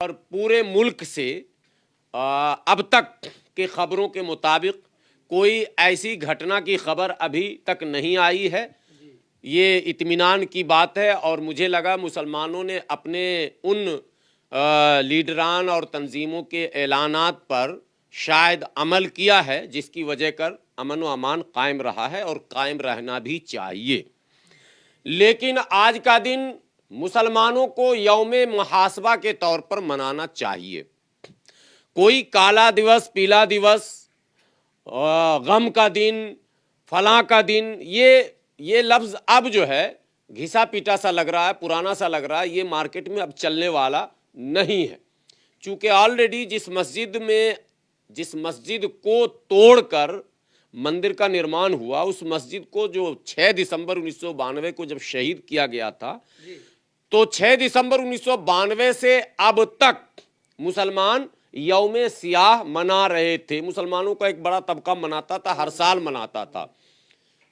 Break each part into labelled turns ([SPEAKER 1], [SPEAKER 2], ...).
[SPEAKER 1] और पूरे मुल्क से अब तक के खबरों के मुताबिक कोई ऐसी घटना की खबर अभी तक नहीं आई है। ये इत्मीनान की बात है और मुझे लगा मुसलमानों ने अपने उन लीडरान और तंजीमों के ऐलानात पर शायद अमल किया है, जिसकी वजह कर अमन व अमान कायम रहा है और कायम रहना भी चाहिए। लेकिन आज का दिन मुसलमानों को यौमे मुहासबा के तौर पर मनाना चाहिए। कोई काला दिवस, पीला दिवस, गम का दिन, फलां का दिन, ये लफ्ज़ अब जो है घिसा पीटा सा लग रहा है, पुराना सा लग रहा है। ये मार्केट में अब चलने वाला नहीं है, चूँकि ऑलरेडी जिस मस्जिद को तोड़कर मंदिर का निर्माण हुआ, उस मस्जिद को जो 6 दिसंबर 1992 को जब शहीद किया गया था, तो 6 दिसंबर 1992 से अब तक मुसलमान यौमे सियाह मना रहे थे। मुसलमानों का एक बड़ा तबका मनाता था, हर साल मनाता था।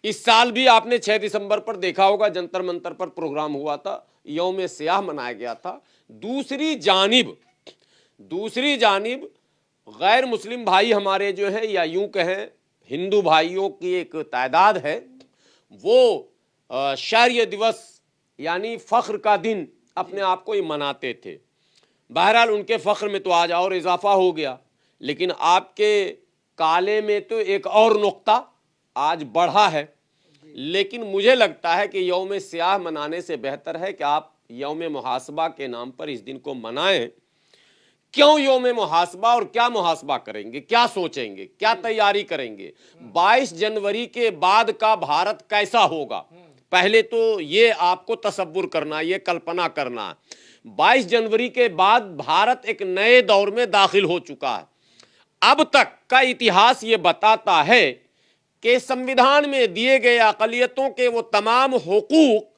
[SPEAKER 1] इस साल भी आपने 6 दिसंबर पर देखा होगा, जंतर मंतर पर प्रोग्राम हुआ था, यौमे सियाह मनाया गया था। दूसरी जानिब गैर मुस्लिम भाई हमारे जो हैं, या यूं कहें हिंदू भाइयों की एक तादाद है, वो शौर्य दिवस यानी फ़ख्र का दिन अपने आप को ही मनाते थे। बहरहाल उनके फ़ख्र में तो आज और इजाफा हो गया, लेकिन आपके काले में तो एक और नुक्ता आज बढ़ा है। लेकिन मुझे लगता है कि यौम सियाह मनाने से बेहतर है कि आप यौम मुहासबा के नाम पर इस दिन को मनाएं। क्यों यौम मुहासबा, और क्या मुहासबा करेंगे, क्या सोचेंगे, क्या तैयारी करेंगे? 22 जनवरी के बाद का भारत कैसा होगा, पहले तो ये आपको तसव्वुर करना, ये कल्पना करना। 22 जनवरी के बाद भारत एक नए दौर में दाखिल हो चुका है। अब तक का इतिहास ये बताता है कि संविधान में दिए गए अक़लियतों के वो तमाम हुकूक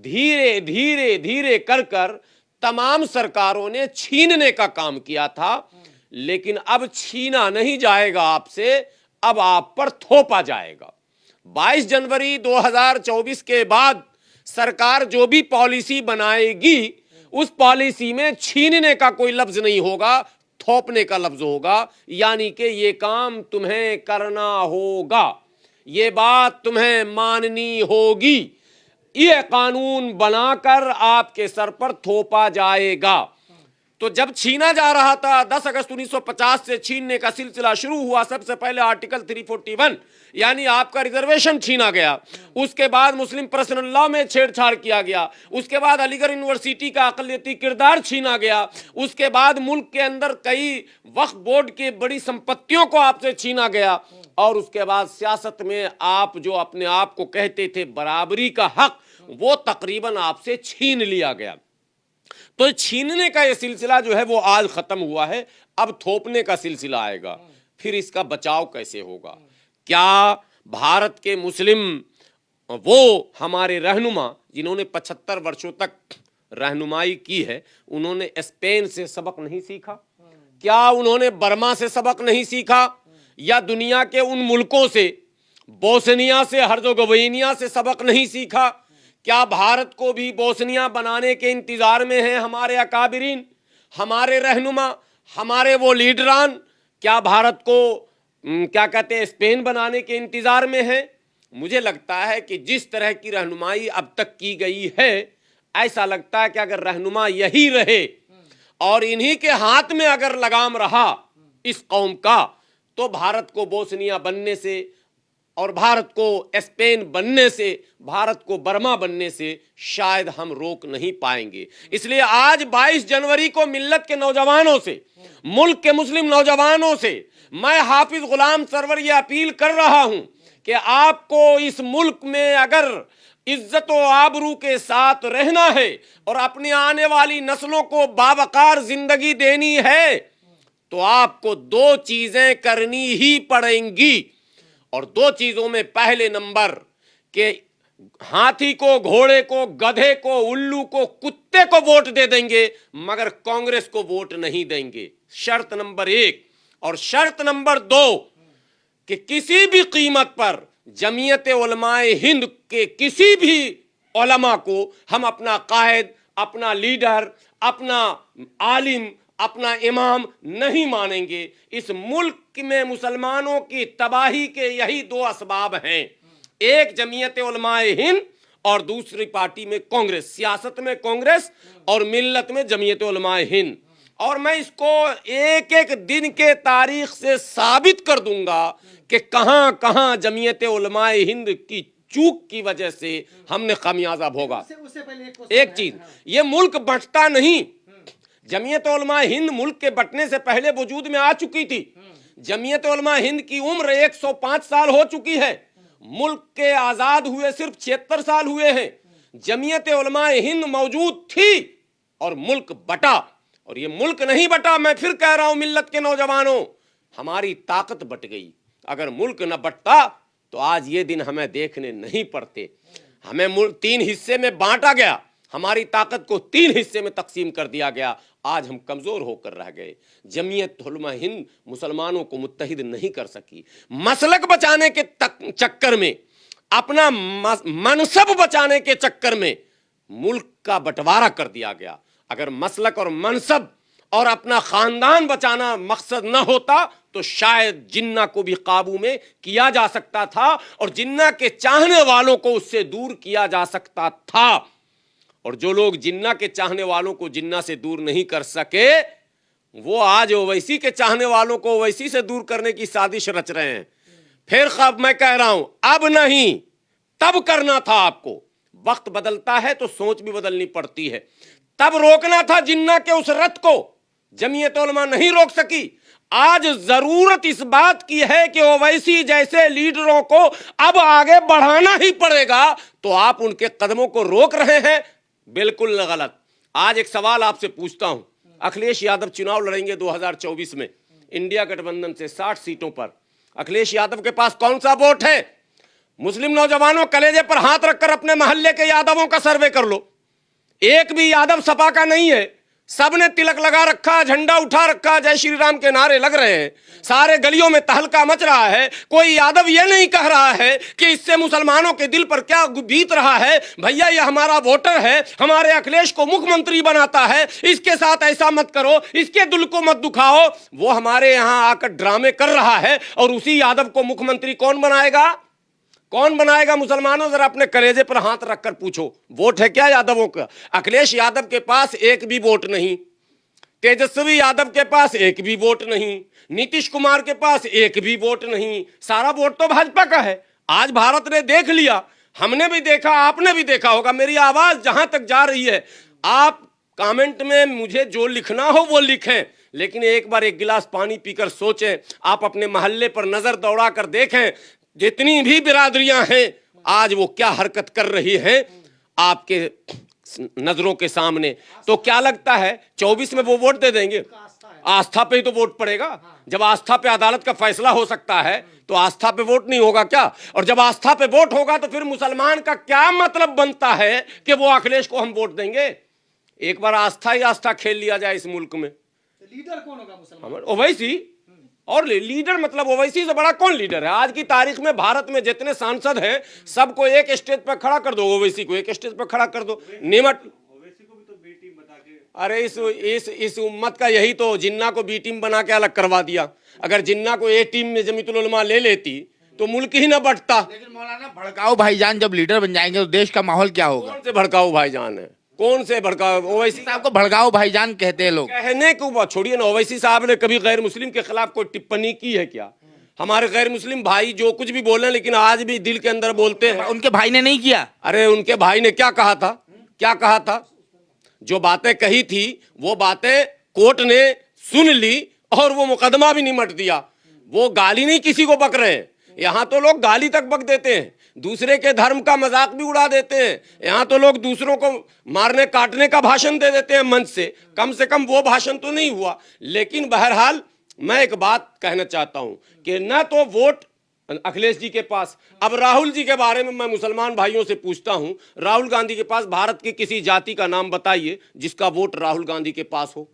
[SPEAKER 1] धीरे धीरे धीरे कर कर तमाम सरकारों ने छीनने का काम किया था। लेकिन अब छीना नहीं जाएगा आपसे, अब आप पर थोपा जाएगा। 22 जनवरी 2024 के बाद सरकार जो भी पॉलिसी बनाएगी, उस पॉलिसी में छीनने का कोई लफ्ज नहीं होगा, थोपने का लफ्ज होगा। यानी कि ये काम तुम्हें करना होगा, ये बात तुम्हें माननी होगी, ये कानून बनाकर आपके सर पर थोपा जाएगा। तो जब छीना जा रहा था, 10 अगस्त 1950 से छीनने का सिलसिला शुरू हुआ। सबसे पहले आर्टिकल 341 यानी आपका रिजर्वेशन छीना गया। उसके बाद मुस्लिम पर्सनल लॉ में छेड़छाड़ किया गया। उसके बाद अलीगढ़ यूनिवर्सिटी का अक़लियती किरदार छीना गया। उसके बाद मुल्क के अंदर कई वक्फ बोर्ड की बड़ी संपत्तियों को आपसे छीना गया। और उसके बाद सियासत में आप जो अपने आप को कहते थे बराबरी का हक, वो तकरीबन आपसे छीन लिया गया। तो छीनने का ये सिलसिला जो है वो आज खत्म हुआ है, अब थोपने का सिलसिला आएगा। फिर इसका बचाव कैसे होगा? क्या भारत के मुस्लिम वो हमारे रहनुमा जिन्होंने 75 वर्षों तक रहनुमाई की है, उन्होंने स्पेन से सबक नहीं सीखा? क्या उन्होंने बर्मा से सबक नहीं सीखा, या दुनिया के उन मुल्कों से, बोस्निया से, हर्ज़ोगोविना से सबक नहीं सीखा? क्या भारत को भी बोस्निया बनाने के इंतजार में हैं हमारे अकाबिरीन, हमारे रहनुमा, हमारे वो लीडरान? क्या भारत को क्या कहते हैं स्पेन बनाने के इंतजार में हैं? मुझे लगता है कि जिस तरह की रहनुमाई अब तक की गई है, ऐसा लगता है कि अगर रहनुमा यही रहे और इन्हीं के हाथ में अगर लगाम रहा इस कौम का, तो भारत को बोस्निया बनने से और भारत को स्पेन बनने से, भारत को बर्मा बनने से शायद हम रोक नहीं पाएंगे। इसलिए आज 22 जनवरी को मिल्लत के नौजवानों से, मुल्क के मुस्लिम नौजवानों से मैं हाफिज गुलाम सरवर ये अपील कर रहा हूं कि आपको इस मुल्क में अगर इज्जत व आबरू के साथ रहना है और अपनी आने वाली नस्लों को बावकार जिंदगी देनी है, तो आपको 2 चीजें करनी ही पड़ेंगी। और 2 चीजों में पहले नंबर के हाथी को, घोड़े को, गधे को, उल्लू को, कुत्ते को वोट दे देंगे, मगर कांग्रेस को वोट नहीं देंगे। शर्त नंबर 1। और शर्त नंबर 2 कि किसी भी कीमत पर जमीयत उलमाए हिंद के किसी भी उलमा को हम अपना कायद, अपना लीडर, अपना आलिम, अपना इमाम नहीं मानेंगे। इस मुल्क में मुसलमानों की तबाही के यही दो असबाब हैं, एक जमीयत उलमाए हिंद और दूसरी पार्टी में कांग्रेस, सियासत में कांग्रेस और मिल्लत में जमीयत उलमाए हिंद। और मैं इसको एक एक दिन के तारीख से साबित कर दूंगा कि कहां कहां जमीयत उलमाए हिंद की चूक की वजह से हमने खामियाजा भोगा।
[SPEAKER 2] उससे पहले
[SPEAKER 1] एक चीज, ये मुल्क बंटता नहीं। जमीयत उलमा हिंद मुल्क के बंटने से पहले वजूद में आ चुकी थी। जमीयत उलमा हिंद की उम्र 105 साल हो चुकी है। मुल्क के आजाद हुए सिर्फ 76 साल हुए हैं। जमीयत उलमा हिंद मौजूद थी और मुल्क बटा। और ये मुल्क नहीं बटा, मैं फिर कह रहा हूं मिल्लत के नौजवानों, हमारी ताकत बट गई। अगर मुल्क न बटता तो आज ये दिन हमें देखने नहीं पड़ते। हमें 3 हिस्से में बांटा गया, हमारी ताकत को 3 हिस्से में तकसीम कर दिया गया। आज हम कमजोर होकर रह गए। जमीयत उलमा हिंद मुसलमानों को मुत्तहिद नहीं कर सकी। मसलक बचाने के चक्कर में, अपना मनसब बचाने के चक्कर में मुल्क का बंटवारा कर दिया गया। अगर मसलक और मनसब और अपना खानदान बचाना मकसद न होता तो शायद जिन्ना को भी काबू में किया जा सकता था और जिन्ना के चाहने वालों को उससे दूर किया जा सकता था। और जो लोग जिन्ना के चाहने वालों को जिन्ना से दूर नहीं कर सके, वो आज ओवैसी के चाहने वालों को ओवैसी से दूर करने की साजिश रच रहे हैं। फिर खब मैं कह रहा हूं, अब नहीं, तब करना था आपको। वक्त बदलता है तो सोच भी बदलनी पड़ती है। तब रोकना था जिन्ना के उस रथ को, जमीयत उलमा नहीं रोक सकी। आज जरूरत इस बात की है कि ओवैसी जैसे लीडरों को अब आगे बढ़ाना ही पड़ेगा। तो आप उनके कदमों को रोक रहे हैं, बिल्कुल गलत। आज एक सवाल आपसे पूछता हूं, अखिलेश यादव चुनाव लड़ेंगे 2024 में इंडिया गठबंधन से 60 सीटों पर। अखिलेश यादव के पास कौन सा वोट है? मुस्लिम नौजवानों, कलेजे पर हाथ रखकर अपने मोहल्ले के यादवों का सर्वे कर लो। एक भी यादव सपा का नहीं है। सबने तिलक लगा रखा, झंडा उठा रखा, जय श्री राम के नारे लग रहे हैं। सारे गलियों में तहलका मच रहा है। कोई यादव ये नहीं कह रहा है कि इससे मुसलमानों के दिल पर क्या बीत रहा है। भैया ये हमारा वोटर है, हमारे अखिलेश को मुख्यमंत्री बनाता है, इसके साथ ऐसा मत करो, इसके दिल को मत दुखाओ। वो हमारे यहां आकर ड्रामे कर रहा है और उसी यादव को मुख्यमंत्री कौन बनाएगा? कौन बनाएगा? मुसलमानों, जरा अपने कलेजे पर हाथ रखकर पूछो, वोट है क्या यादवों का? अखिलेश यादव के पास एक भी वोट नहीं, तेजस्वी यादव के पास एक भी वोट नहीं, नीतीश कुमार के पास एक भी वोट नहीं। सारा वोट तो भाजपा का है। आज भारत ने देख लिया, हमने भी देखा, आपने भी देखा होगा। मेरी आवाज जहां तक जा रही है, आप कमेंट में मुझे जो लिखना हो वो लिखें, लेकिन एक बार एक गिलास पानी पीकर सोचें। आप अपने मोहल्ले पर नजर दौड़ा कर देखें, जितनी भी बिरादरियां हैं आज वो क्या हरकत कर रही हैं आपके नजरों के सामने। तो क्या लगता है 24 में वो वोट दे देंगे? आस्था पे ही तो वोट पड़ेगा। जब आस्था पे अदालत का फैसला हो सकता है तो आस्था पे वोट नहीं होगा क्या? और जब आस्था पे वोट होगा तो फिर मुसलमान का क्या मतलब बनता है कि वो अखिलेश को हम वोट देंगे? एक बार आस्था ही आस्था खेल लिया जाए इस मुल्क में।
[SPEAKER 2] लीडर कौन होगा मुसलमान?
[SPEAKER 1] ओवैसी। और लीडर मतलब ओवैसी से बड़ा कौन लीडर है? आज की तारीख में भारत में जितने सांसद हैं सबको एक स्टेज पर खड़ा कर दो, ओवैसी को एक स्टेज पर खड़ा कर दो, निमट।
[SPEAKER 3] ओवैसी को भी तो बी टीम बता के,
[SPEAKER 1] अरे इस उम्मत का यही तो, जिन्ना को बी टीम बना के अलग करवा दिया। अगर जिन्ना को ए टीम में जमीयतुल उलमा ले लेती तो मुल्क ही ना बंटता।
[SPEAKER 4] लेकिन मौलाना, भड़काऊ भाईजान जब लीडर बन जाएंगे तो देश का माहौल क्या होगा?
[SPEAKER 1] कौन से भड़काऊ भाईजान है? कौन से भड़काऊ? ओवैसी
[SPEAKER 4] साहब को भड़काऊ भाईजान कहते हैं लोग।
[SPEAKER 1] कहने को बात छोड़िए ना, ओवैसी साहब ने कभी गैर मुस्लिम के खिलाफ कोई टिप्पणी की है क्या? हमारे गैर मुस्लिम भाई जो कुछ भी बोले, लेकिन आज भी दिल के अंदर बोलते हैं।
[SPEAKER 4] उनके भाई ने नहीं किया।
[SPEAKER 1] अरे उनके भाई ने क्या कहा था? क्या कहा था? जो बातें कही थी वो बातें कोर्ट ने सुन ली और वो मुकदमा भी निमट दिया। वो गाली नहीं किसी को बक रहे हैं। यहां तो लोग गाली तक बक देते हैं, दूसरे के धर्म का मजाक भी उड़ा देते हैं। यहां तो लोग दूसरों को मारने काटने का भाषण दे देते हैं मंच से। कम वो भाषण तो नहीं हुआ। लेकिन बहरहाल मैं एक बात कहना चाहता हूं कि न तो वोट अखिलेश जी के पास, अब राहुल जी के बारे में मैं मुसलमान भाइयों से पूछता हूं, राहुल गांधी के पास भारत की किसी जाति का नाम बताइए जिसका वोट राहुल गांधी के पास हो।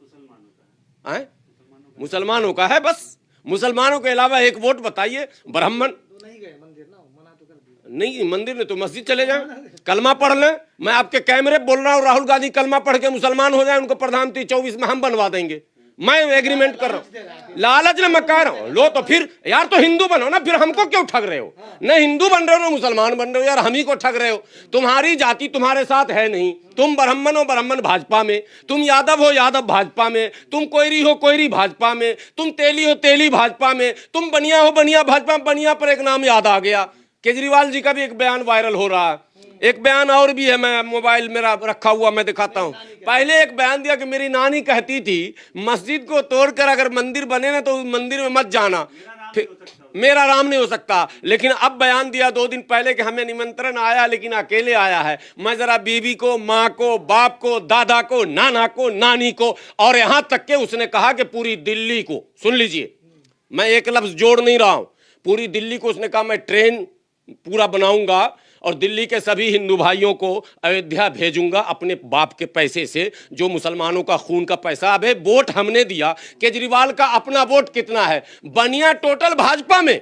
[SPEAKER 1] मुसलमानों का है बस। मुसलमानों के अलावा एक वोट बताइए। ब्राह्मण
[SPEAKER 2] नहीं गए मंदिर ना, मना तो कर दिया।
[SPEAKER 1] नहीं, मंदिर ने तो मस्जिद चले जाएं, कलमा पढ़ लें। मैं आपके कैमरे बोल रहा हूं, राहुल गांधी कलमा पढ़ के मुसलमान हो जाए, उनको प्रधानमंत्री 24 में हम बनवा देंगे। मैं एग्रीमेंट कर रहा हूं, लालच ना मैं कह रहा हूं। लो तो फिर यार तो हिंदू बनो ना, फिर हमको क्यों ठग रहे हो? न हिंदू बन रहे हो ना मुसलमान बन रहे हो, यार हम ही को ठग रहे हो। तुम्हारी जाति तुम्हारे साथ है नहीं, तुम ब्राह्मण हो ब्राह्मण भाजपा में, तुम यादव हो यादव भाजपा में, तुम कोयरी हो कोयरी भाजपा में, तुम तेली हो तेली भाजपा में, तुम बनिया हो बनिया भाजपा में। बनिया पर एक नाम याद आ गया, केजरीवाल जी का भी एक बयान वायरल हो रहा है। एक बयान और भी है, मैं मोबाइल मेरा रखा हुआ, मैं दिखाता हूं। पहले एक बयान दिया कि मेरी नानी कहती थी मस्जिद को तोड़कर अगर मंदिर बने ना तो मंदिर में मत जाना, फिर मेरा राम नहीं हो सकता। लेकिन अब बयान दिया 2 दिन पहले कि हमें निमंत्रण आया लेकिन अकेले आया है। मैं जरा बीबी को, माँ को, बाप को, दादा को, नाना को, नानी को, और यहां तक के उसने कहा कि पूरी दिल्ली को, सुन लीजिए मैं एक लफ्ज जोड़ नहीं रहा हूं, पूरी दिल्ली को उसने कहा मैं ट्रेन पूरा बनाऊंगा और दिल्ली के सभी हिंदू भाइयों को अयोध्या भेजूंगा अपने बाप के पैसे से, जो मुसलमानों का खून का पैसा। अब वोट हमने दिया, केजरीवाल का अपना वोट कितना है? बनिया टोटल भाजपा में,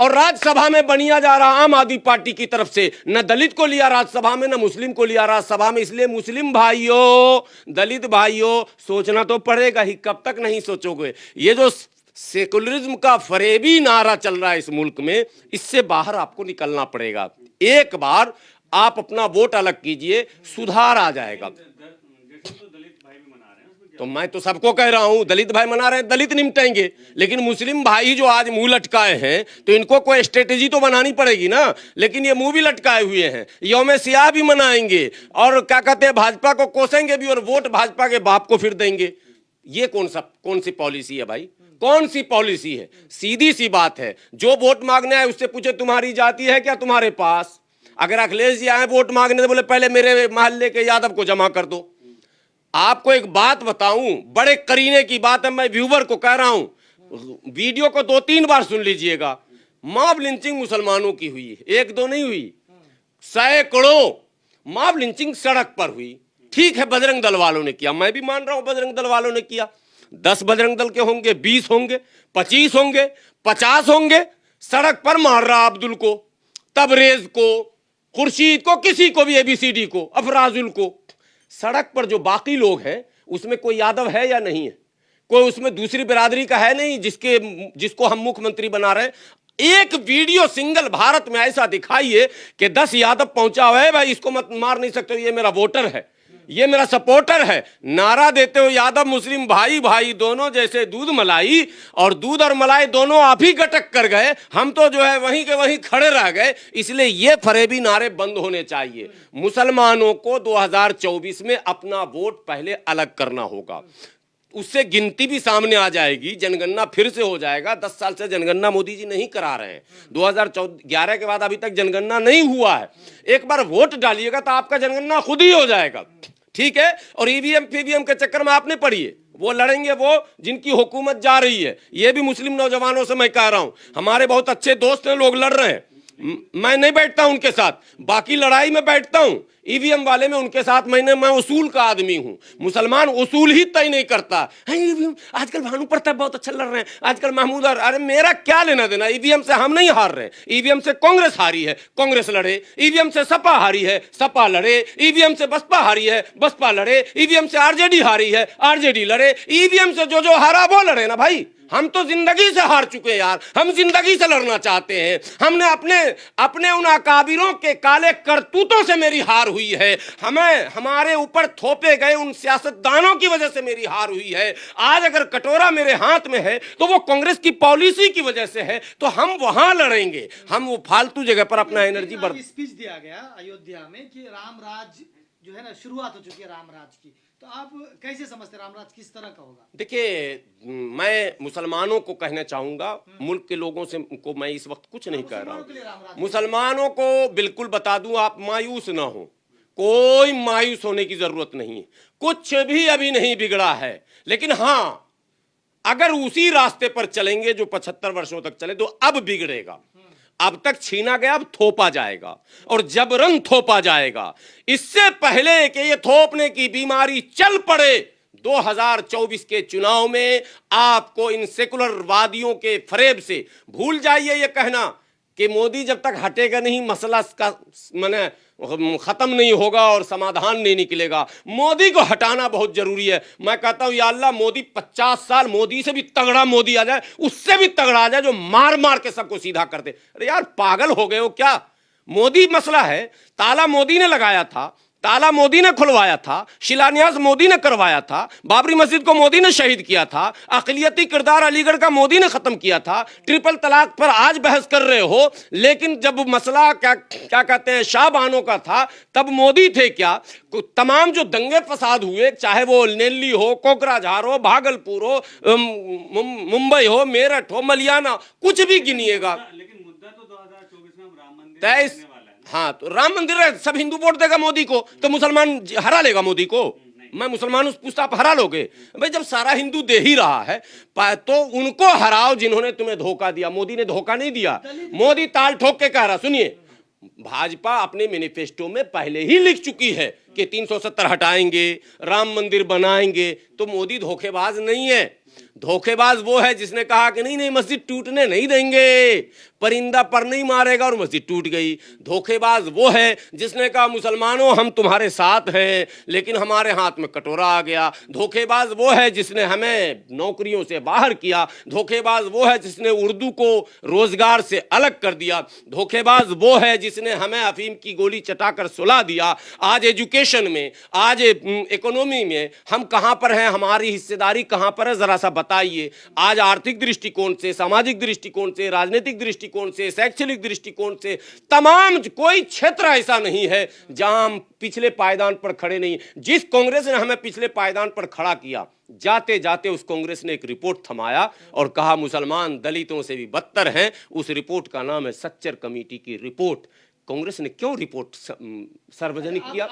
[SPEAKER 1] और राज्यसभा में बनिया जा रहा आम आदमी पार्टी की तरफ से। न दलित को लिया राज्यसभा में, न मुस्लिम को लिया राज्यसभा में। इसलिए मुस्लिम भाइयों, दलित भाइयों, सोचना तो पड़ेगा ही। कब तक नहीं सोचोगे? ये जो सेकुलरिज्म का फरेबी नारा चल रहा है इस मुल्क में, इससे बाहर आपको निकलना पड़ेगा। एक बार आप अपना वोट अलग कीजिए, सुधार आ जाएगा।
[SPEAKER 3] जैसे तो दलित भाई भी मना रहे हैं, उसमें
[SPEAKER 1] तो मैं तो सबको कह रहा हूं, दलित भाई मना रहे हैं, दलित निपटेंगे। लेकिन मुस्लिम भाई जो आज मुंह लटकाए हैं, तो इनको कोई स्ट्रेटेजी तो बनानी पड़ेगी ना। लेकिन ये मुंह भी लटकाए हुए हैं, यौम सियाह भी मनाएंगे, और क्या कहते हैं, भाजपा को कोसेंगे भी, और वोट भाजपा के बाप को फिर देंगे। ये कौन सी पॉलिसी है भाई? कौन सी पॉलिसी है? सीधी सी बात है, जो वोट मांगने आए उससे पूछे तुम्हारी जाति है क्या तुम्हारे पास? अगर अखिलेश जी आए वोट मांगने तो बोले पहले मेरे मोहल्ले के यादव को जमा कर दो। आपको एक बात बताऊं, बड़े करीने की बात है, मैं व्यूवर को कह रहा हूं, वीडियो को 2-3 बार सुन लीजिएगा। मॉब लिंचिंग मुसलमानों की हुई, 1-2 नहीं हुई, सैकड़ों मॉब लिंचिंग सड़क पर हुई। ठीक है, बजरंग दल वालों ने किया, मैं भी मान रहा हूं बजरंग दल वालों ने किया। 10 बजरंग दल के होंगे, 20 होंगे, 25 होंगे, 50 होंगे। सड़क पर मार रहा अब्दुल को, तबरेज को, खुर्शीद को, किसी को भी, ABCD को, अफराजुल को। सड़क पर जो बाकी लोग हैं उसमें कोई यादव है या नहीं है? कोई उसमें दूसरी बिरादरी का है नहीं जिसको हम मुख्यमंत्री बना रहे हैं? एक वीडियो सिंगल भारत में ऐसा दिखाइए कि 10 यादव पहुंचा हुआ है, भाई इसको मत मार नहीं सकते, ये मेरा वोटर है, ये मेरा सपोर्टर है। नारा देते हो यादव मुस्लिम भाई भाई दोनों, जैसे दूध मलाई, और दूध और मलाई दोनों आप ही गटक कर गए, हम तो जो है वहीं के वहीं खड़े रह गए। इसलिए ये फरेबी नारे बंद होने चाहिए। मुसलमानों को 2024 में अपना वोट पहले अलग करना होगा, उससे गिनती भी सामने आ जाएगी, जनगणना फिर से हो जाएगा। 10 साल से जनगणना मोदी जी नहीं करा रहे हैं, 2011 के बाद अभी तक जनगणना नहीं हुआ है। एक बार वोट डालिएगा तो आपका जनगणना खुद ही हो जाएगा, ठीक है। और EVM PVM के चक्कर में आपने पढ़िए, वो लड़ेंगे वो जिनकी हुकूमत जा रही है। ये भी मुस्लिम नौजवानों से मैं कह रहा हूं, हमारे बहुत अच्छे दोस्त हैं, लोग लड़ रहे हैं, मैं नहीं बैठता उनके साथ, बाकी लड़ाई में बैठता हूं। EVM वाले में उनके साथ मैं उसूल का आदमी हूं। मुसलमान उसूल ही तय नहीं करता है। EVM आजकल भानु प्रताप बहुत अच्छा लड़ रहे हैं, आजकल महमूद, और अरे मेरा क्या लेना देना? EVM से हम नहीं हार रहे, EVM से कांग्रेस हारी है, कांग्रेस लड़े। EVM से सपा हारी है, सपा लड़े। EVM से बसपा हारी है, बसपा लड़े। EVM से RJD हारी है, RJD लड़े। EVM से जो हारा वो लड़े ना भाई। हम तो जिंदगी से हार चुके हैं यार, हम जिंदगी से लड़ना चाहते हैं। हमने अपने उन अकाबिरों के काले करतूतों से मेरी हार हुई है, हमें हमारे ऊपर थोपे गए उन सियासतदानों की वजह से मेरी हार हुई है। आज अगर कटोरा मेरे हाथ में है तो वो कांग्रेस की पॉलिसी की वजह से है, तो हम वहां लड़ेंगे। हम वो फालतू जगह पर अपना एनर्जी
[SPEAKER 2] स्पीच दिया गया अयोध्या में कि राम राज जो है ना, शुरुआत हो चुकी है राम राज की, तो आप कैसे समझते हैं रामराज किस तरह का होगा?
[SPEAKER 1] देखिए, मैं मुसलमानों को कहना चाहूंगा, मुल्क के लोगों से को मैं इस वक्त कुछ नहीं कह रहा हूं। मुसलमानों को बिल्कुल बता दूं, आप मायूस ना हो, कोई मायूस होने की जरूरत नहीं है, कुछ भी अभी नहीं बिगड़ा है। लेकिन हां, अगर उसी रास्ते पर चलेंगे जो 75 वर्षों तक चले तो अब बिगड़ेगा। अब तक छीना गया, अब थोपा जाएगा, और जबरन थोपा जाएगा। इससे पहले कि ये थोपने की बीमारी चल पड़े, 2024 के चुनाव में आपको इन सेकुलर वादियों के फरेब से भूल जाइए ये कहना कि मोदी जब तक हटेगा नहीं मसला का माने खत्म नहीं होगा और समाधान नहीं निकलेगा। मोदी को हटाना बहुत जरूरी है। मैं कहता हूं या अल्लाह मोदी 50 साल मोदी से भी तगड़ा मोदी आ जाए, उससे भी तगड़ा आ जाए जो मार मार के सबको सीधा कर दे। अरे यार पागल हो गए हो क्या? मोदी मसला है, ताला मोदी ने लगाया था, ताला मोदी ने खुलवाया था, शिलान्यास मोदी ने करवाया था, बाबरी मस्जिद को मोदी ने शहीद किया था, अक़लियती किरदार अलीगढ़ का मोदी ने खत्म किया था, ट्रिपल तलाक पर आज बहस कर रहे हो, लेकिन जब मसला क्या कहते हैं शाहबानों का था तब मोदी थे क्या? तमाम जो दंगे फसाद हुए, चाहे वो नेल्ली हो, कोकराझार हो, भागलपुर हो, मुंबई हो, मेरठ हो, मलियाना, कुछ भी गिनिएगा।
[SPEAKER 3] लेकिन मुद्दा तो 2024 में राम मंदिर
[SPEAKER 1] 23
[SPEAKER 3] बनने वाला है।
[SPEAKER 1] हाँ तो राम मंदिर है, सब हिंदू वोट देगा मोदी को तो मुसलमान हरा लेगा मोदी को। मैं मुसलमान पूछता आप हरा लोगे? भाई जब सारा हिंदू दे ही रहा है तो उनको हराओ जिन्होंने तुम्हें धोखा दिया। मोदी ने धोखा नहीं दिया। मोदी ताल ठोक के कह रहा, सुनिए, भाजपा अपने मैनिफेस्टो में पहले ही लिख चुकी है कि 370 हटाएंगे, राम मंदिर बनाएंगे। तो मोदी धोखेबाज नहीं है। धोखेबाज वो है जिसने कहा कि नहीं नहीं मस्जिद टूटने नहीं देंगे, परिंदा पर नहीं मारेगा और मस्जिद टूट गई। धोखेबाज वो है जिसने कहा मुसलमानों हम तुम्हारे साथ हैं लेकिन हमारे हाथ में कटोरा आ गया। धोखेबाज वो है जिसने हमें नौकरियों से बाहर किया। धोखेबाज वो है जिसने उर्दू को रोजगार से अलग कर दिया। धोखेबाज वो है जिसने हमें अफीम की गोली चटाकर सुला दिया। आज एजुकेशन में, आज इकोनॉमी में हम कहां पर हैं, हमारी हिस्सेदारी कहां पर है, जरा सा बताइए। आज आर्थिक दृष्टिकोण से, सामाजिक दृष्टिकोण से, राजनीतिक दृष्टिकोण से, शैक्षणिक दृष्टिकोण से, तमाम कोई क्षेत्र ऐसा नहीं है जहां हम पिछले पायदान पर खड़े नहीं। जिस कांग्रेस ने हमें पिछले पायदान पर खड़ा किया, जाते जाते उस कांग्रेस ने एक रिपोर्ट थमाया और कहा मुसलमान दलितों से भी बदतर हैं। उस रिपोर्ट का नाम है सच्चर कमेटी की रिपोर्ट। कांग्रेस ने क्यों रिपोर्ट सार्वजनिक किया?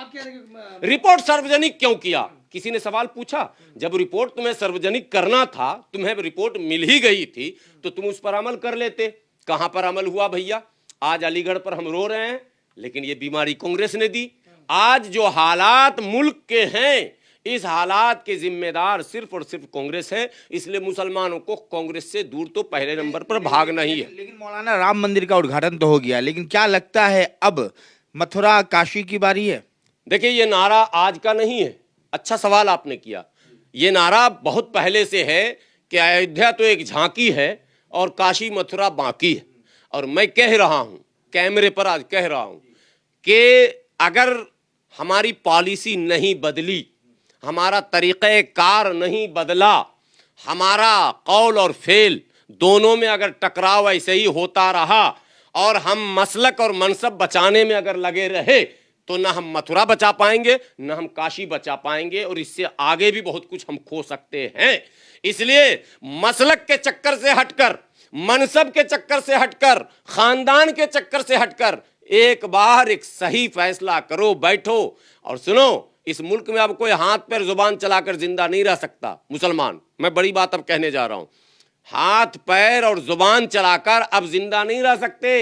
[SPEAKER 1] रिपोर्ट सार्वजनिक क्यों किया? किसी ने सवाल पूछा? जब रिपोर्ट तुम्हें सार्वजनिक करना था, तुम्हें रिपोर्ट मिल ही गई थी तो तुम उस पर अमल कर लेते। कहां पर अमल हुआ भैया? आज अलीगढ़ पर हम रो रहे हैं लेकिन ये बीमारी कांग्रेस ने दी। आज जो हालात मुल्क के हैं, इस हालात के जिम्मेदार सिर्फ और सिर्फ कांग्रेस है। इसलिए मुसलमानों को कांग्रेस से दूर तो पहले नंबर पर भागना ही है।
[SPEAKER 4] लेकिन मौलाना राम मंदिर का उद्घाटन तो हो गया, लेकिन क्या लगता है अब मथुरा काशी की बारी है?
[SPEAKER 1] देखिए ये नारा आज का नहीं है। अच्छा सवाल आपने किया। ये नारा बहुत पहले से है कि अयोध्या तो एक झांकी है और काशी मथुरा बाकी है। और मैं कह रहा हूं, कैमरे पर आज कह रहा हूं कि अगर हमारी पॉलिसी नहीं बदली, हमारा तरीक़ेकार नहीं बदला, हमारा कौल और फेल दोनों में अगर टकराव ऐसे ही होता रहा और हम मसलक और मनसब बचाने में अगर लगे रहे तो ना हम मथुरा बचा पाएंगे, ना हम काशी बचा पाएंगे और इससे आगे भी बहुत कुछ हम खो सकते हैं। इसलिए मसलक के चक्कर से हटकर, मनसब के चक्कर से हटकर, खानदान के चक्कर से हटकर एक बार एक सही फैसला करो, बैठो और सुनो। इस मुल्क में अब कोई हाथ पैर जुबान चलाकर जिंदा नहीं रह सकता। मुसलमान, मैं बड़ी बात अब कहने जा रहा हूं, हाथ पैर और जुबान चलाकर अब जिंदा नहीं रह सकते,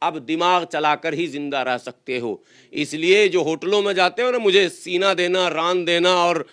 [SPEAKER 1] अब दिमाग चलाकर ही जिंदा रह सकते हो। इसलिए जो होटलों में जाते हो ना, मुझे सीना देना, रान देना और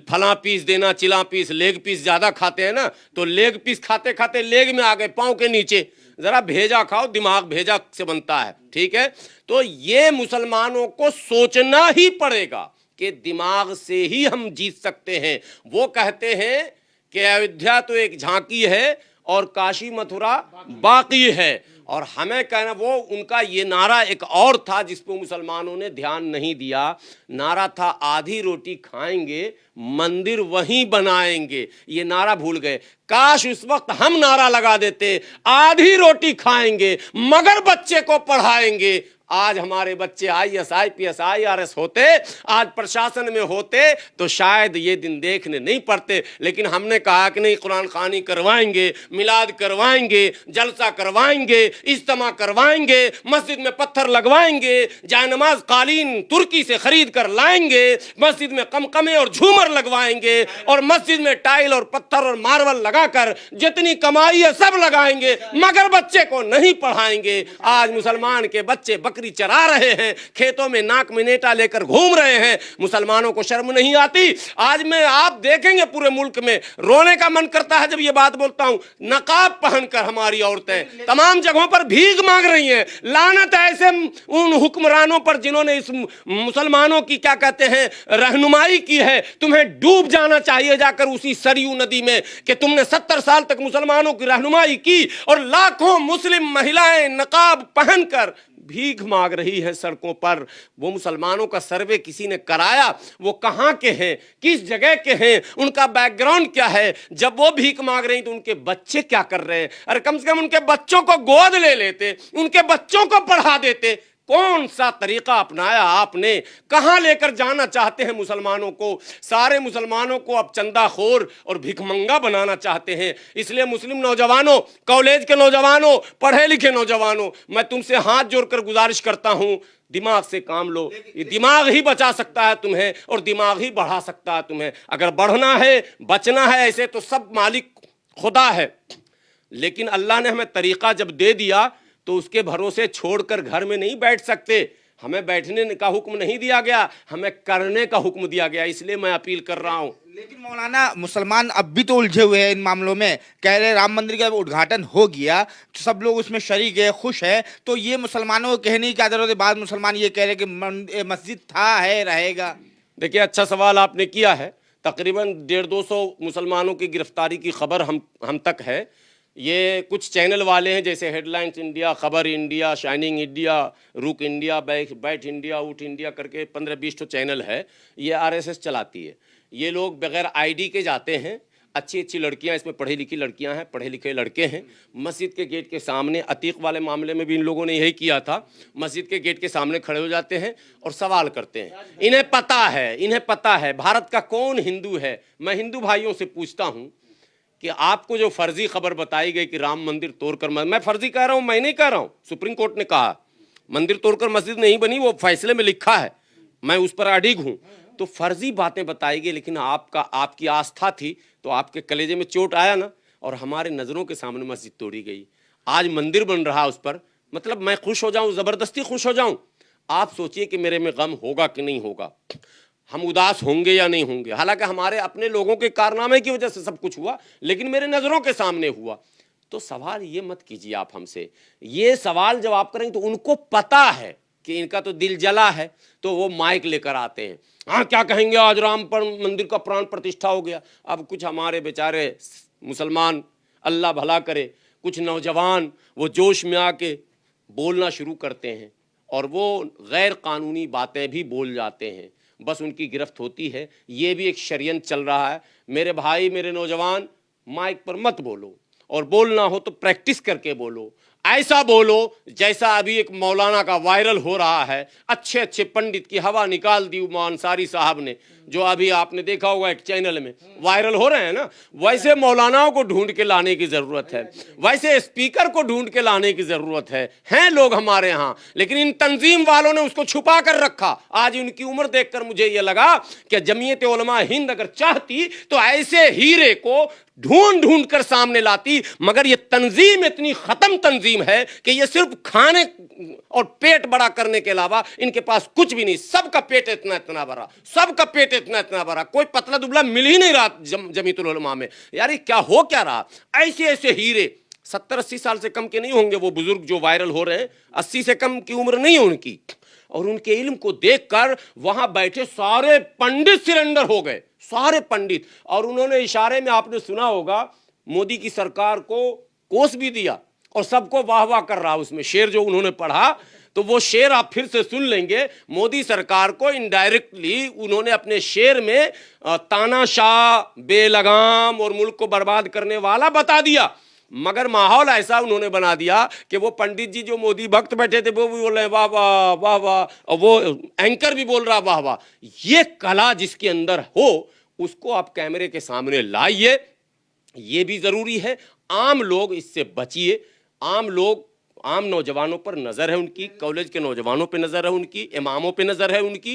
[SPEAKER 1] फला पीस देना, चिला पीस, लेग पीस ज्यादा खाते हैं ना, तो लेग पीस खाते खाते लेग में आ गए, पांव के नीचे। जरा भेजा खाओ, दिमाग भेजा से बनता है, ठीक है? तो ये मुसलमानों को सोचना ही पड़ेगा कि दिमाग से ही हम जीत सकते हैं। वो कहते हैं कि अयोध्या तो एक झांकी है और काशी मथुरा बाकी है। और हमें कहना, वो उनका ये नारा एक और था जिस पर मुसलमानों ने ध्यान नहीं दिया। नारा था आधी रोटी खाएंगे, मंदिर वहीं बनाएंगे। ये नारा भूल गए। काश उस वक्त हम नारा लगा देते, आधी रोटी खाएंगे मगर बच्चे को पढ़ाएंगे। आज हमारे बच्चे IAS, IPS, IRS होते, आज प्रशासन में होते तो शायद ये दिन देखने नहीं पड़ते। लेकिन हमने कहा कि नहीं, कुरान खानी करवाएंगे, मिलाद करवाएंगे, जलसा करवाएंगे, इज्तिमा करवाएंगे, मस्जिद में पत्थर लगवाएंगे, जायनमाज कालीन तुर्की से खरीद कर लाएंगे, मस्जिद में कमकमे और झूमर लगवाएंगे और मस्जिद में टाइल और पत्थर और मार्बल लगाकर जितनी कमाई है सब लगाएंगे मगर बच्चे को नहीं पढ़ाएंगे। आज मुसलमान के बच्चे बकरी बकरी चरा रहे हैं, खेतों में नाक में नेटा लेकर घूम रहे हैं, मुसलमानों को शर्म नहीं आती। आज मैं आप देखेंगे पूरे मुल्क में रोने का मन करता है जब ये बात बोलता हूं। नकाब पहनकर हमारी औरतें तमाम जगहों पर भीख मांग रही हैं। लानत है ऐसे उन हुक्मरानों पर जिन्होंने इस मुसलमानों की क्या कहते हैं रहनुमाई की है। तुम्हें डूब जाना चाहिए जाकर उसी सरयू नदी में कि तुमने 70 साल तक मुसलमानों की रहनुमाई की और लाखों मुस्लिम महिलाएं नकाब पहनकर भीख मांग रही है सड़कों पर। वो मुसलमानों का सर्वे किसी ने कराया, वो कहां के हैं, किस जगह के हैं, उनका बैकग्राउंड क्या है? जब वो भीख मांग रही तो उनके बच्चे क्या कर रहे हैं? अरे कम से कम उनके बच्चों को गोद ले लेते, उनके बच्चों को पढ़ा देते। कौन सा तरीका अपनाया आपने? कहां लेकर जाना चाहते हैं मुसलमानों को? सारे मुसलमानों को अब चंदाखोर और भिखमंगा बनाना चाहते हैं। इसलिए मुस्लिम नौजवानों, कॉलेज के नौजवानों, पढ़े लिखे नौजवानों, मैं तुमसे हाथ जोड़कर गुजारिश करता हूं, दिमाग से काम लो। ये दिमाग ही बचा सकता है तुम्हें और दिमाग ही बढ़ा सकता है तुम्हें। अगर बढ़ना है, बचना है, ऐसे तो सब मालिक खुदा है, लेकिन अल्लाह ने हमें तरीका जब दे दिया तो उसके भरोसे छोड़कर घर में नहीं बैठ सकते। हमें बैठने का हुक्म नहीं दिया गया, हमें करने का हुक्म दिया गया। इसलिए मैं अपील कर रहा हूं।
[SPEAKER 4] लेकिन मौलाना, मुसलमान अब भी तो उलझे हुए हैं इन मामलों में। कह रहे राम मंदिर का उद्घाटन हो गया, सब लोग उसमें शरीक है, खुश है, तो ये मुसलमानों को कहने की जरूरत है। बाद मुसलमान ये कह रहे कि मस्जिद था, है, रहेगा।
[SPEAKER 1] देखिए, अच्छा सवाल आपने किया है। तकरीबन 150-200 मुसलमानों की गिरफ्तारी की खबर हम तक है। ये कुछ चैनल वाले हैं जैसे हेडलाइंस इंडिया, खबर इंडिया, शाइनिंग इंडिया, रुक इंडिया, बैठ इंडिया, उठ इंडिया करके 15-20 तो चैनल है। ये आरएसएस चलाती है। ये लोग बगैर आईडी के जाते हैं। अच्छी अच्छी लड़कियां, इसमें पढ़ी लिखी लड़कियां हैं, पढ़े लिखे लड़के हैं। मस्जिद के गेट के सामने, अतीक वाले मामले में भी इन लोगों ने यही किया था, मस्जिद के गेट के सामने खड़े हो जाते हैं और सवाल करते हैं। इन्हें पता है भारत का कौन हिंदू है। मैं हिंदू भाइयों से पूछता हूँ कि आपको जो फर्जी खबर बताई गई कि राम मंदिर तोड़कर, मैं फर्जी कह रहा हूं, मैं नहीं कह रहा हूं, सुप्रीम कोर्ट ने कहा मंदिर तोड़कर मस्जिद नहीं बनी, वो फैसले में लिखा है, मैं उस पर अडिग हूं। तो फर्जी बातें बताई गई, लेकिन आपकी आस्था थी तो आपके कलेजे में चोट आया ना, और हमारे नजरों के सामने मस्जिद तोड़ी गई। आज मंदिर बन रहा उस पर, मतलब मैं खुश हो जाऊं, जबरदस्ती खुश हो जाऊं? आप सोचिए कि मेरे में गम होगा कि नहीं होगा, हम उदास होंगे या नहीं होंगे। हालांकि हमारे अपने लोगों के कारनामे की वजह से सब कुछ हुआ, लेकिन मेरे नजरों के सामने हुआ। तो सवाल ये मत कीजिए आप हमसे, ये सवाल जब आप करेंगे तो उनको पता है कि इनका तो दिल जला है, तो वो माइक लेकर आते हैं। हाँ, क्या कहेंगे, आज राम पर मंदिर का प्राण प्रतिष्ठा हो गया। अब कुछ हमारे बेचारे मुसलमान, अल्लाह भला करे, कुछ नौजवान वो जोश में आके बोलना शुरू करते हैं और वो गैर कानूनी बातें भी बोल जाते हैं, बस उनकी गिरफ्त होती है। ये भी एक षड्यंत्र चल रहा है। मेरे भाई, मेरे नौजवान, माइक पर मत बोलो, और बोलना हो तो प्रैक्टिस करके बोलो। ऐसा बोलो जैसा अभी एक मौलाना का वायरल हो रहा है। अच्छे अच्छे पंडित की हवा निकाल दी अंसारी साहब ने, जो अभी आपने देखा होगा एक चैनल में वायरल हो रहे हैं ना। वैसे मौलानाओं को ढूंढ के लाने की जरूरत है, वैसे स्पीकर को ढूंढ के लाने की जरूरत है। हैं लोग हमारे यहाँ, लेकिन इन तंजीम वालों ने उसको छुपा कर रखा। आज उनकी उम्र देखकर मुझे ये लगा कि जमीयत उलमा हिंद अगर चाहती तो ऐसे हीरे को ढूंढ ढूंढ कर सामने लाती, मगर ये तंजीम इतनी खत्म तंजीम है कि ये सिर्फ खाने और पेट बड़ा करने के अलावा इनके पास कुछ भी नहीं। सबका पेट इतना इतना बड़ा, सबका पेट इतना इतना बड़ा, कोई पतला दुबला मिल ही नहीं रहा जमीयतुल उलमा में। यार ये क्या हो क्या रहा? ऐसे ऐसे हीरे 70-80 साल से कम के नहीं होंगे वो बुजुर्ग जो वायरल हो रहे हैं, 80 से कम की उम्र नहीं है उनकी, और उनके इल्म को देखकर वहां बैठे सारे पंडित सिलेंडर हो गए, सारे पंडित। और उन्होंने इशारे में, आपने सुना होगा, मोदी की सरकार को कोस भी दिया और सबको वाह वाह कर रहा। उसमें शेर जो उन्होंने पढ़ा, तो वो शेर आप फिर से सुन लेंगे। मोदी सरकार को इनडायरेक्टली उन्होंने अपने शेर में तानाशाह, बेलगाम और मुल्क को बर्बाद करने वाला बता दिया, मगर माहौल ऐसा उन्होंने बना दिया कि वो पंडित जी जो मोदी भक्त बैठे थे वो भी बोल रहे वाह वाह वाह वाह, और वो एंकर भी बोल रहा वाह वाह। ये कला जिसके अंदर हो उसको आप कैमरे के सामने लाइए, ये भी जरूरी है। आम लोग इससे बचिए। आम लोग, आम नौजवानों पर नजर है उनकी, कॉलेज के नौजवानों पे नजर है उनकी, इमामों पे नजर है उनकी।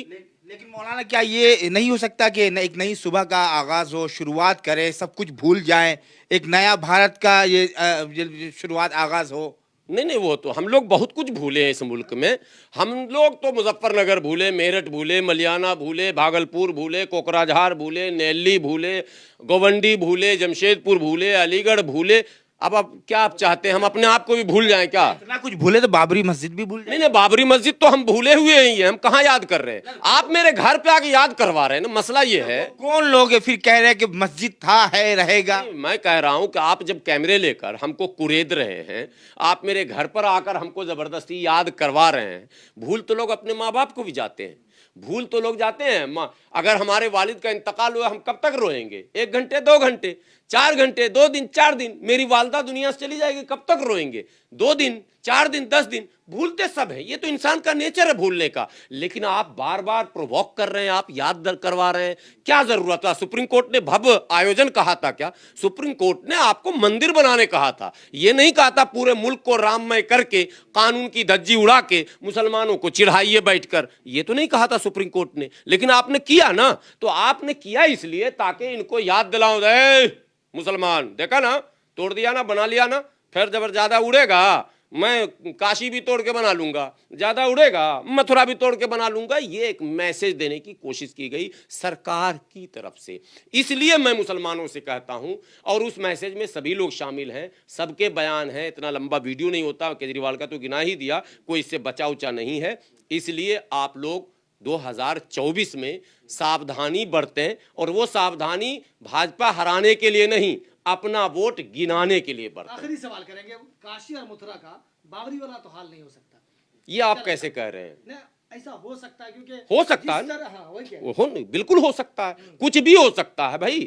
[SPEAKER 4] लेकिन मौलाना, क्या ये नहीं हो सकता कि एक नई सुबह का आगाज हो, शुरुआत करें, सब कुछ भूल जाएं, एक नया भारत का ये शुरुआत आगाज हो?
[SPEAKER 1] नहीं, वो तो हम लोग बहुत कुछ भूले हैं इस मुल्क में। हम लोग तो मुजफ्फरनगर भूले, मेरठ भूले, मलियाना भूले, भागलपुर भूले, कोकराझार भूले, नेल्ली भूले, गोवंडी भूले, जमशेदपुर भूले, अलीगढ़ भूले। अब क्या आप चाहते हैं हम अपने आप को भी भूल जाएं क्या?
[SPEAKER 4] इतना कुछ भूले तो बाबरी मस्जिद भी भूल
[SPEAKER 1] नहीं, बाबरी मस्जिद तो हम भूले हुए ही हैं, हम कहाँ याद कर रहे हैं? आप मेरे घर पे आके याद करवा रहे हैं ना, मसला ये है।
[SPEAKER 4] कौन लोग है फिर कह रहे हैं कि मस्जिद था, है, रहेगा?
[SPEAKER 1] मैं कह रहा हूं कि आप जब कैमरे लेकर हमको कुरेद रहे हैं, आप मेरे घर पर आकर हमको जबरदस्ती याद करवा रहे हैं। भूल तो लोग अपने माँ बाप को भी जाते हैं, भूल तो लोग जाते हैं। अगर हमारे वालिद का इंतकाल हुआ, हम कब तक रोएंगे? 1 घंटे, 2 घंटे, 4 घंटे, 2 दिन, 4 दिन। मेरी वालदा दुनिया से चली जाएगी, कब तक रोएंगे? 2 दिन, 4 दिन, 10 दिन। भूलते सब है, ये तो इंसान का नेचर है भूलने का। लेकिन आप बार बार प्रोवोक कर रहे हैं, आप याद करवा रहे हैं। क्या जरूरत था? सुप्रीम कोर्ट ने भव्य आयोजन कहा था क्या? सुप्रीम कोर्ट ने आपको मंदिर बनाने कहा था, ये नहीं कहा था पूरे मुल्क को राममय करके, कानून की धज्जी उड़ा के मुसलमानों को चिढ़ाइए बैठकर। ये तो नहीं कहा था सुप्रीम कोर्ट ने, लेकिन आपने किया ना। तो आपने किया इसलिए ताकि इनको याद दिलाओ, मुसलमान देखा ना, तोड़ दिया ना, बना लिया ना, फिर जब ज्यादा उड़ेगा मैं काशी भी तोड़ के बना लूंगा, ज्यादा उड़ेगा मथुरा भी तोड़ के बना लूंगा। ये एक मैसेज देने की कोशिश की गई सरकार की तरफ से। इसलिए मैं मुसलमानों से कहता हूं, और उस मैसेज में सभी लोग शामिल हैं, सबके बयान हैं, इतना लंबा वीडियो नहीं होता, केजरीवाल का तो गिना ही दिया, कोई इससे बचा उचा नहीं है। इसलिए आप लोग 2024 में सावधानी बरतें, और वो सावधानी भाजपा हराने के लिए नहीं, अपना वोट गिनाने के लिए बरतें।
[SPEAKER 2] आखिरी सवाल करेंगे, काशी और मथुरा का बाबरी वाला तो हाल नहीं हो सकता,
[SPEAKER 1] ये आप कैसे कह रहे हैं?
[SPEAKER 2] ना ऐसा हो सकता है? क्योंकि
[SPEAKER 1] हो सकता है,
[SPEAKER 2] हाँ, वही कह रहे हैं।
[SPEAKER 1] बिल्कुल हो सकता है, कुछ भी हो सकता है भाई।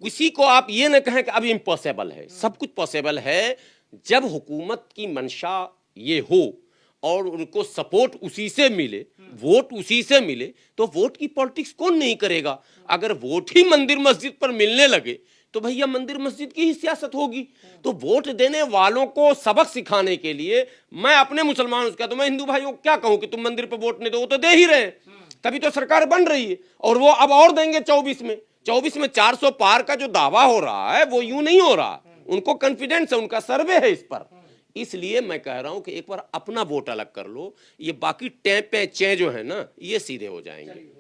[SPEAKER 1] किसी को आप ये न कहें कि अब इम्पॉसिबल है, सब कुछ पॉसिबल है। जब हुकूमत की मंशा ये हो और उनको सपोर्ट उसी से मिले, वोट उसी से मिले, तो वोट की पॉलिटिक्स कौन नहीं करेगा? अगर वोट ही मंदिर मस्जिद पर मिलने लगे तो भैया मंदिर मस्जिद की ही सियासत होगी। तो वोट देने वालों को सबक सिखाने के लिए मैं अपने मुसलमानों से कहता हूं, मैं हिंदू भाइयों को क्या कहूं कि तुम मंदिर पर वोट नहीं दो, वो तो दे ही रहे हैं, तभी तो सरकार बन रही है, और वो अब और देंगे 24 में। 400 पार का जो दावा हो रहा है वो यूं नहीं हो रहा, उनको कॉन्फिडेंस है, उनका सर्वे है इस पर। इसलिए मैं कह रहा हूं कि एक बार अपना वोट अलग कर लो, ये बाकी टें पे चे जो है ना, ये सीधे हो जाएंगे।